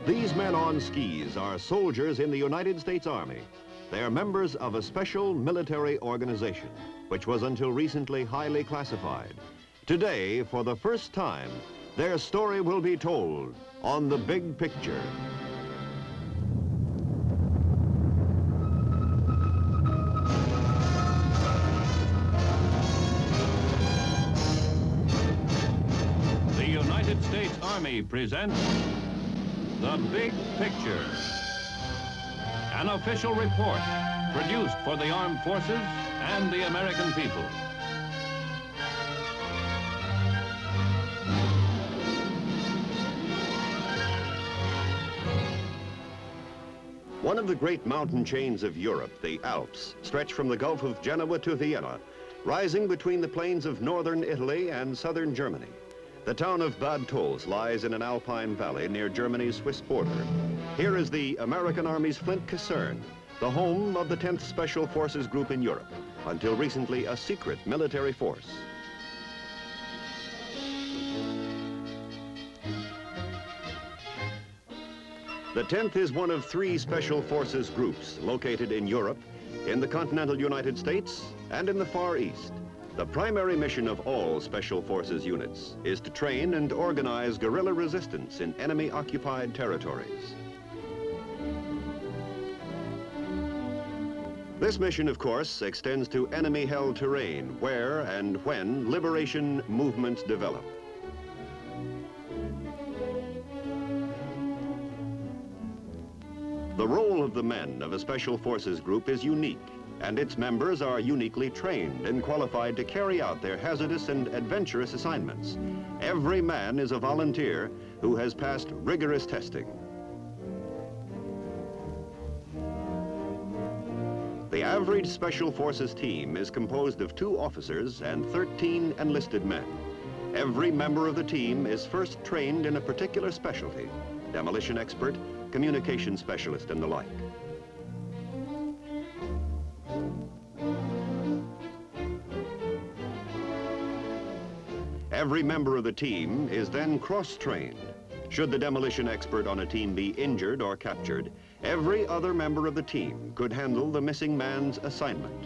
These men on skis are soldiers in the United States Army. They are members of a special military organization, which was until recently highly classified. Today, for the first time, their story will be told on The Big Picture. The United States Army presents The Big Picture, an official report produced for the armed forces and the American people. One of the great mountain chains of Europe, the Alps, stretch from the Gulf of Genoa to Vienna, rising between the plains of northern Italy and southern Germany. The town of Bad Tolz lies in an alpine valley near Germany's Swiss border. Here is the American Army's Flint Caserne, the home of the 10th Special Forces Group in Europe, until recently a secret military force. The 10th is one of 3 Special Forces groups located in Europe, in the continental United States, and in the Far East. The primary mission of all Special Forces units is to train and organize guerrilla resistance in enemy-occupied territories. This mission, of course, extends to enemy-held terrain where and when liberation movements develop. The role of the men of a Special Forces group is unique, and its members are uniquely trained and qualified to carry out their hazardous and adventurous assignments. Every man is a volunteer who has passed rigorous testing. The average Special Forces team is composed of 2 officers and 13 enlisted men. Every member of the team is first trained in a particular specialty: demolition expert, communication specialist, and the like. Every member of the team is then cross-trained. Should the demolition expert on a team be injured or captured, every other member of the team could handle the missing man's assignment.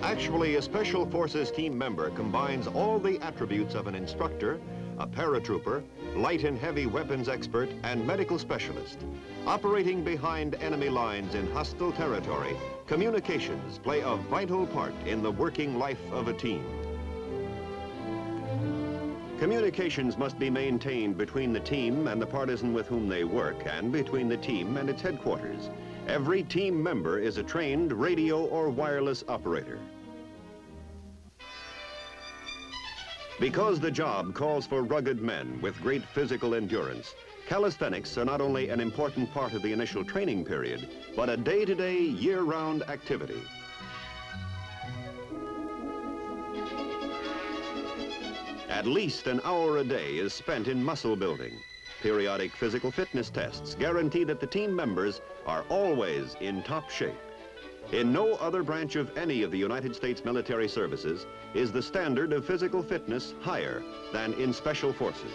Actually, a Special Forces team member combines all the attributes of an instructor, a paratrooper, light and heavy weapons expert, and medical specialist. Operating behind enemy lines in hostile territory, communications play a vital part in the working life of a team. Communications must be maintained between the team and the partisan with whom they work, and between the team and its headquarters. Every team member is a trained radio or wireless operator. Because the job calls for rugged men with great physical endurance, calisthenics are not only an important part of the initial training period, but a day-to-day, year-round activity. At least an hour a day is spent in muscle building. Periodic physical fitness tests guarantee that the team members are always in top shape. In no other branch of any of the United States military services is the standard of physical fitness higher than in Special Forces.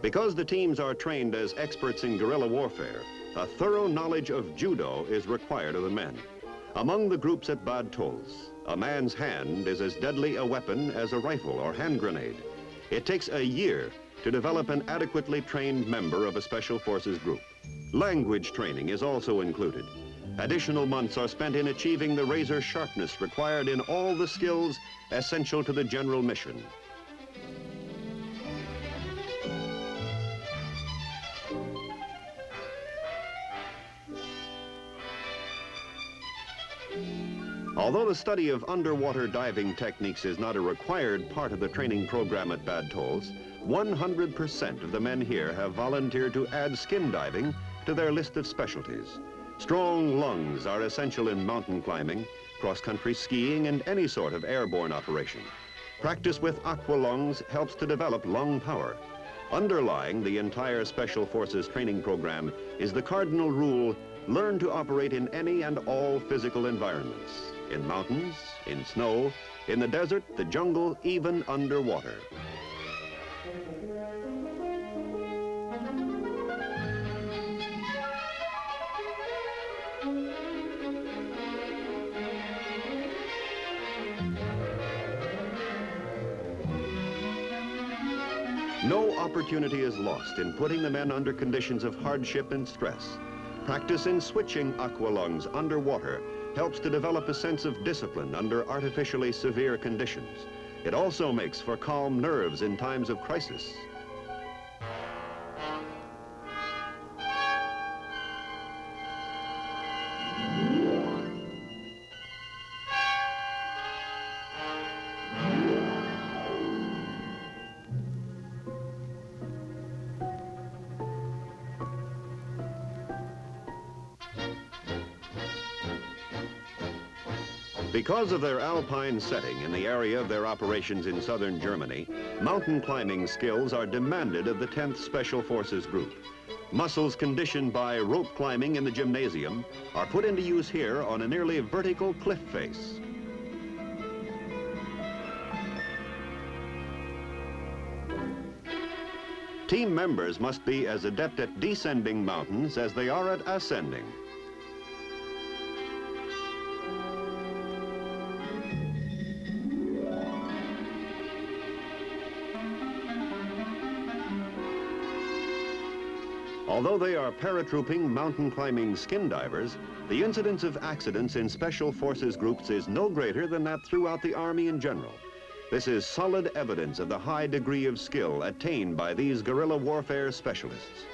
Because the teams are trained as experts in guerrilla warfare, a thorough knowledge of judo is required of the men. Among the groups at Bad Tolz, a man's hand is as deadly a weapon as a rifle or hand grenade. It takes a year to develop an adequately trained member of a Special Forces group. Language training is also included. Additional months are spent in achieving the razor sharpness required in all the skills essential to the general mission. Although the study of underwater diving techniques is not a required part of the training program at Bad Tolz, 100% of the men here have volunteered to add skin diving to their list of specialties. Strong lungs are essential in mountain climbing, cross-country skiing, and any sort of airborne operation. Practice with aqua lungs helps to develop lung power. Underlying the entire Special Forces training program is the cardinal rule: learn to operate in any and all physical environments, in mountains, in snow, in the desert, the jungle, even underwater. No opportunity is lost in putting the men under conditions of hardship and stress. Practice in switching aqualungs underwater helps to develop a sense of discipline under artificially severe conditions. It also makes for calm nerves in times of crisis. Because of their alpine setting in the area of their operations in southern Germany, mountain climbing skills are demanded of the 10th Special Forces Group. Muscles conditioned by rope climbing in the gymnasium are put into use here on a nearly vertical cliff face. Team members must be as adept at descending mountains as they are at ascending. Although they are paratrooping mountain climbing skin divers, the incidence of accidents in Special Forces groups is no greater than that throughout the Army in general. This is solid evidence of the high degree of skill attained by these guerrilla warfare specialists.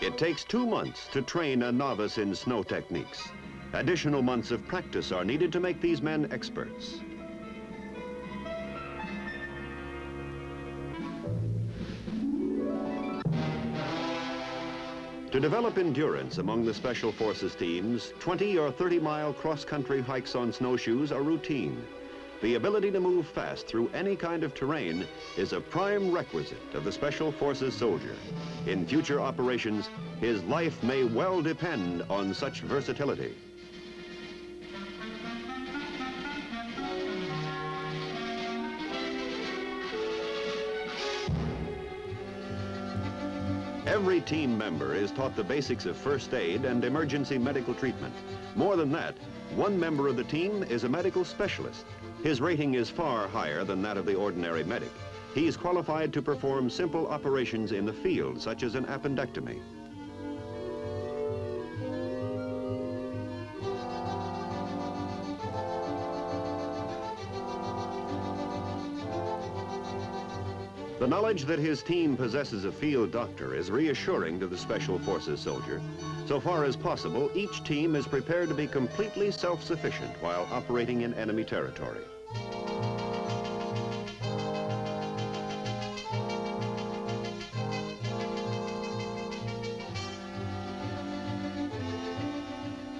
It takes 2 months to train a novice in snow techniques. Additional months of practice are needed to make these men experts. To develop endurance among the Special Forces teams, 20 or 30-mile cross-country hikes on snowshoes are routine. The ability to move fast through any kind of terrain is a prime requisite of the Special Forces soldier. In future operations, his life may well depend on such versatility. Every team member is taught the basics of first aid and emergency medical treatment. More than that, one member of the team is a medical specialist. His rating is far higher than that of the ordinary medic. He's qualified to perform simple operations in the field, such as an appendectomy. The knowledge that his team possesses a field doctor is reassuring to the Special Forces soldier. So far as possible, each team is prepared to be completely self-sufficient while operating in enemy territory.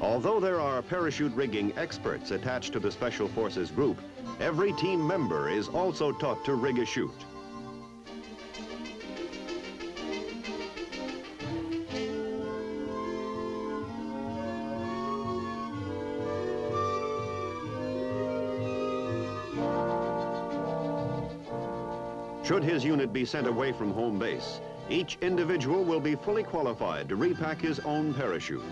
Although there are parachute rigging experts attached to the Special Forces group, every team member is also taught to rig a chute. Should his unit be sent away from home base, each individual will be fully qualified to repack his own parachute.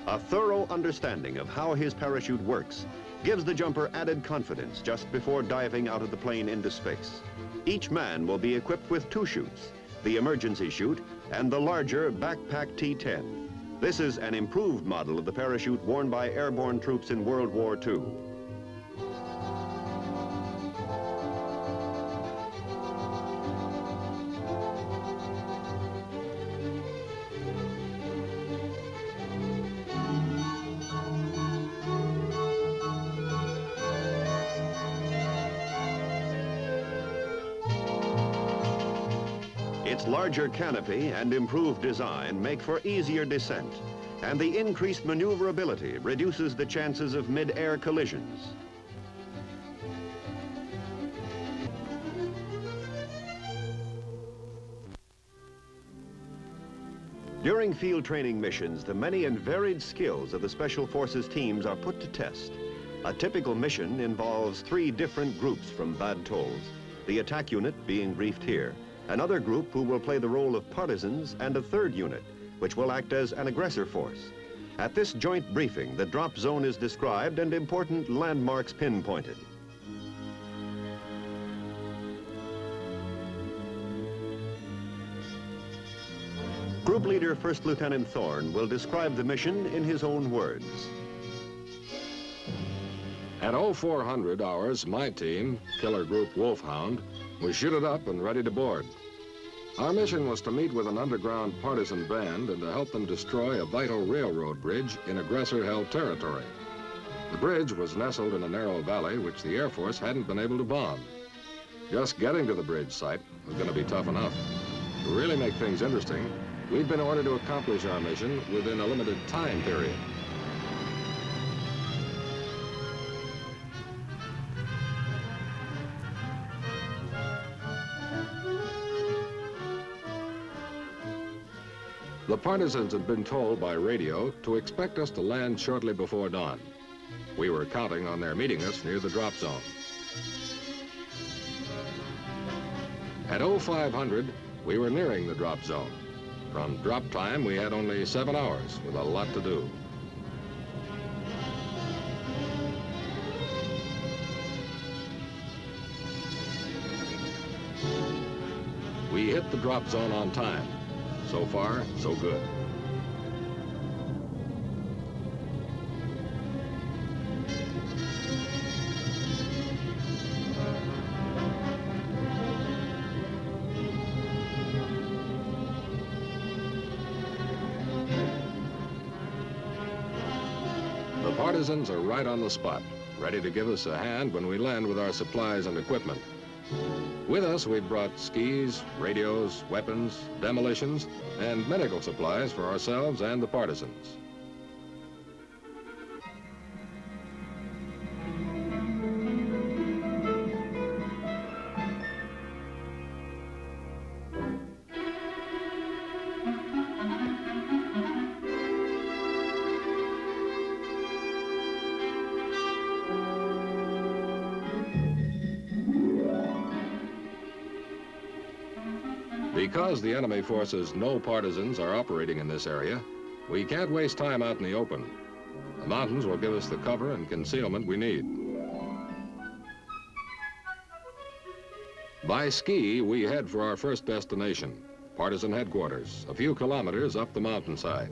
A thorough understanding of how his parachute works gives the jumper added confidence just before diving out of the plane into space. Each man will be equipped with 2 chutes, the emergency chute and the larger backpack T-10. This is an improved model of the parachute worn by airborne troops in World War II. Its larger canopy and improved design make for easier descent, and the increased maneuverability reduces the chances of mid-air collisions. During field training missions, the many and varied skills of the Special Forces teams are put to test. A typical mission involves 3 different groups from Bad Tolls, the attack unit being briefed here, another group who will play the role of partisans, and a 3rd unit, which will act as an aggressor force. At this joint briefing, the drop zone is described and important landmarks pinpointed. Group leader First Lieutenant Thorne will describe the mission in his own words. At 0400 hours, my team, Killer Group Wolfhound, was shooted up and ready to board. Our mission was to meet with an underground partisan band and to help them destroy a vital railroad bridge in aggressor-held territory. The bridge was nestled in a narrow valley which the Air Force hadn't been able to bomb. Just getting to the bridge site was going to be tough enough. To really make things interesting, we'd been ordered to accomplish our mission within a limited time period. The partisans had been told by radio to expect us to land shortly before dawn. We were counting on their meeting us near the drop zone. At 0500, we were nearing the drop zone. From drop time, we had only 7 hours with a lot to do. We hit the drop zone on time. So far, so good. The partisans are right on the spot, ready to give us a hand when we land with our supplies and equipment. With us, we've brought skis, radios, weapons, demolitions, and medical supplies for ourselves and the partisans. Because the enemy forces no partisans are operating in this area, we can't waste time out in the open. The mountains will give us the cover and concealment we need. By ski, we head for our first destination, partisan headquarters, a few kilometers up the mountainside.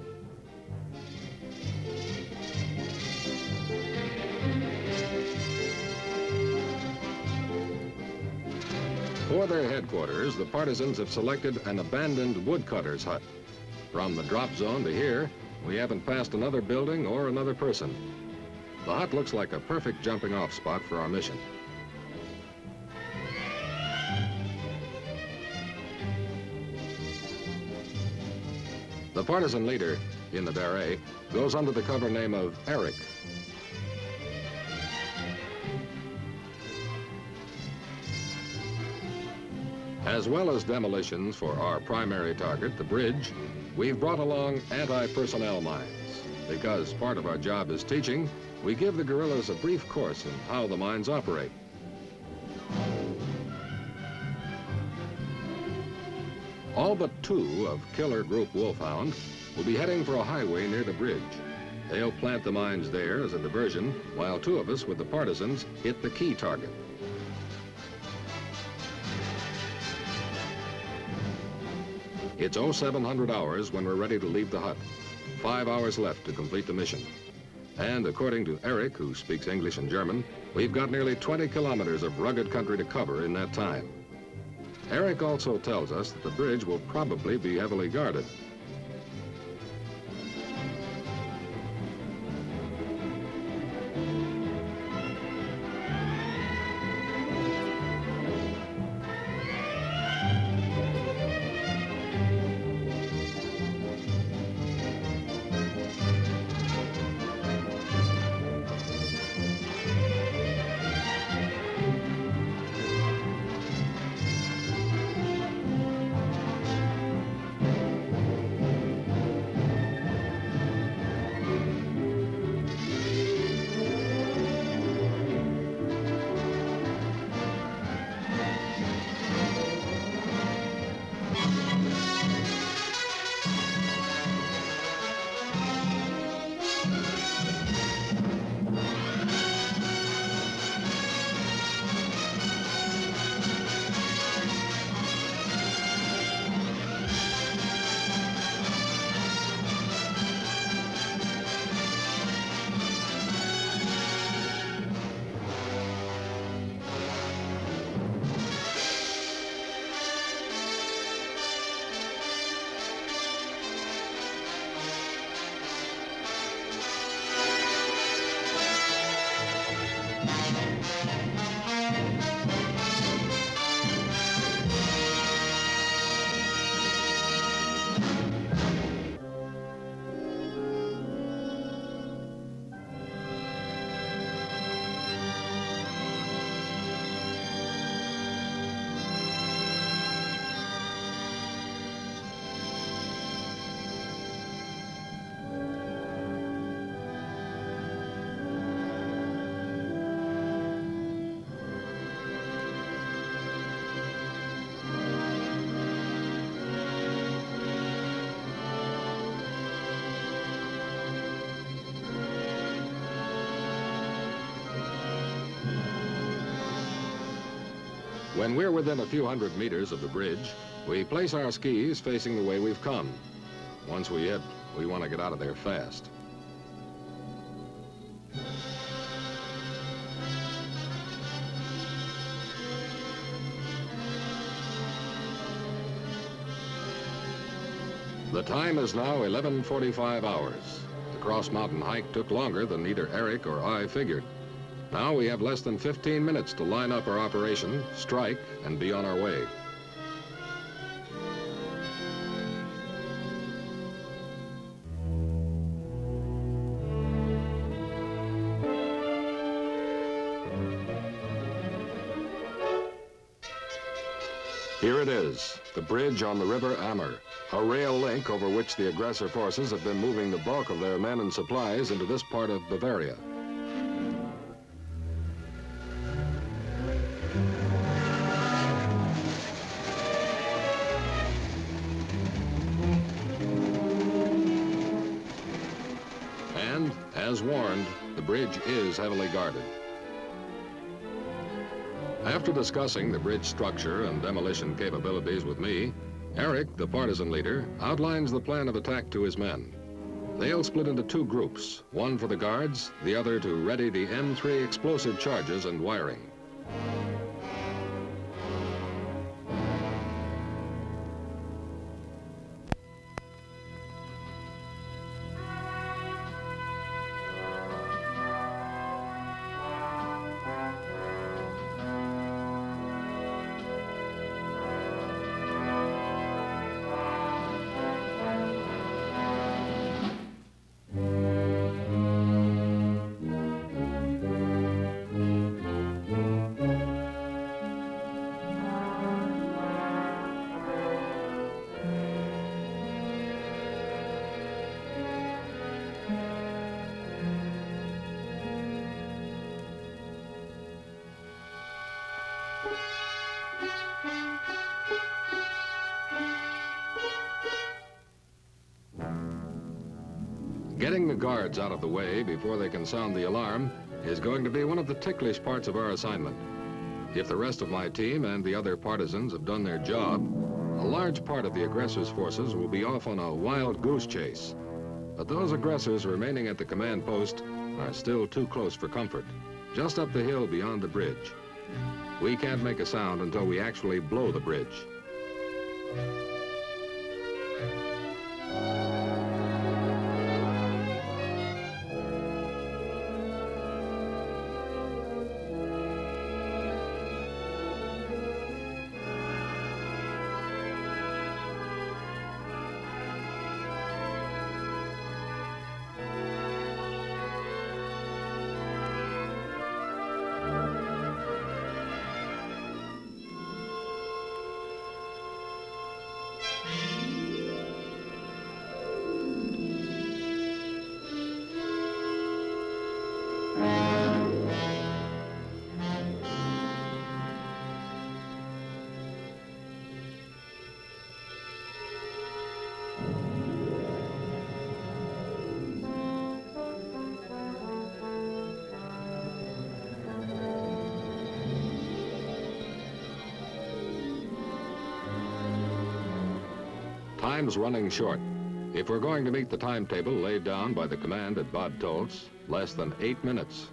For their headquarters, the partisans have selected an abandoned woodcutter's hut. From the drop zone to here, we haven't passed another building or another person. The hut looks like a perfect jumping-off spot for our mission. The partisan leader in the beret goes under the cover name of Eric. As well as demolitions for our primary target, the bridge, we've brought along anti-personnel mines. Because part of our job is teaching, we give the guerrillas a brief course in how the mines operate. All but 2 of Killer Group Wolfhound will be heading for a highway near the bridge. They'll plant the mines there as a diversion, while 2 of us with the partisans hit the key target. It's 0700 hours when we're ready to leave the hut. 5 hours left to complete the mission. And according to Eric, who speaks English and German, we've got nearly 20 kilometers of rugged country to cover in that time. Eric also tells us that the bridge will probably be heavily guarded. When we're within a few hundred meters of the bridge, we place our skis facing the way we've come. Once we hit, we want to get out of there fast. The time is now 11:45 hours. The cross-mountain hike took longer than either Eric or I figured. Now we have less than 15 minutes to line up our operation, strike, and be on our way. Here it is, the bridge on the River Ammer, a rail link over which the aggressor forces have been moving the bulk of their men and supplies into this part of Bavaria. And, as warned, the bridge is heavily guarded. After discussing the bridge structure and demolition capabilities with me, Eric, the partisan leader, outlines the plan of attack to his men. They'll split into two groups, one for the guards, the other to ready the M3 explosive charges and wiring. Getting the guards out of the way before they can sound the alarm is going to be one of the ticklish parts of our assignment. If the rest of my team and the other partisans have done their job, a large part of the aggressor's forces will be off on a wild goose chase. But those aggressors remaining at the command post are still too close for comfort, just up the hill beyond the bridge. We can't make a sound until we actually blow the bridge. Time's running short. If we're going to meet the timetable laid down by the command at Bad Tolz, less than 8 minutes.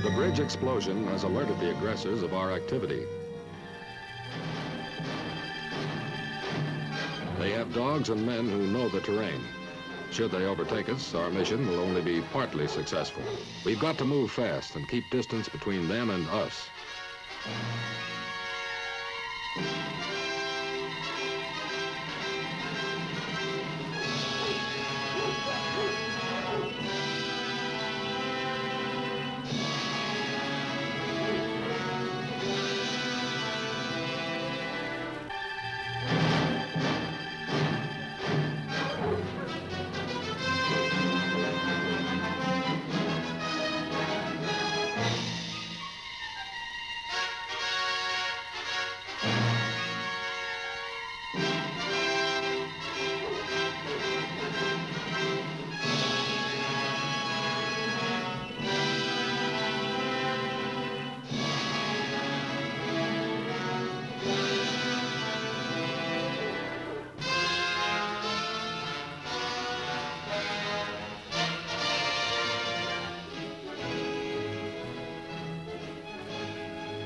The bridge explosion has alerted the aggressors of our activity. They have dogs and men who know the terrain. Should they overtake us, our mission will only be partly successful. We've got to move fast and keep distance between them and us.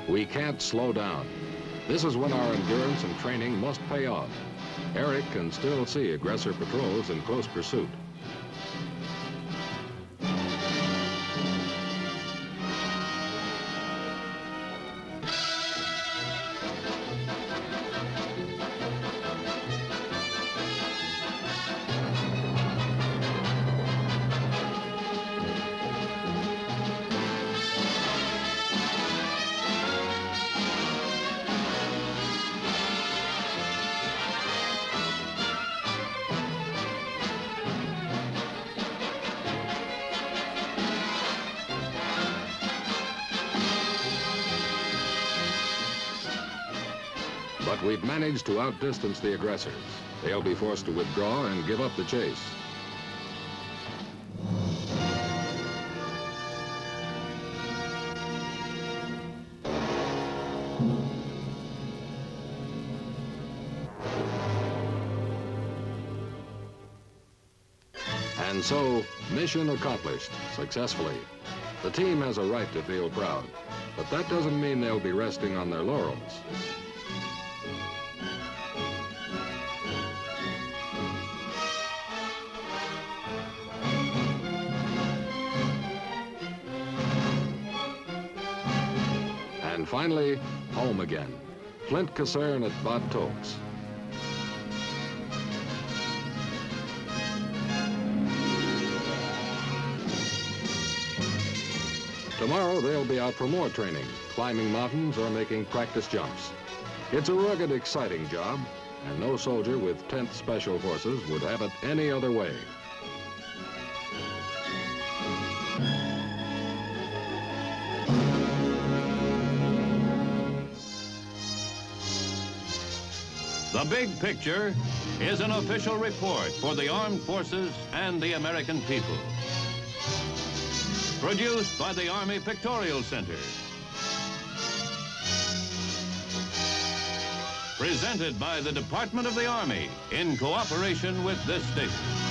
We can't slow down. This is when our endurance and training must pay off. Eric can still see aggressor patrols in close pursuit. But we've managed to outdistance the aggressors. They'll be forced to withdraw and give up the chase. And so, mission accomplished successfully. The team has a right to feel proud, but that doesn't mean they'll be resting on their laurels. And finally, home again. Flint Kaserne at Bad Tolz. Tomorrow, they'll be out for more training, climbing mountains or making practice jumps. It's a rugged, exciting job, and no soldier with 10th Special Forces would have it any other way. The Big Picture is an official report for the armed forces and the American people. Produced by the Army Pictorial Center. Presented by the Department of the Army in cooperation with this station.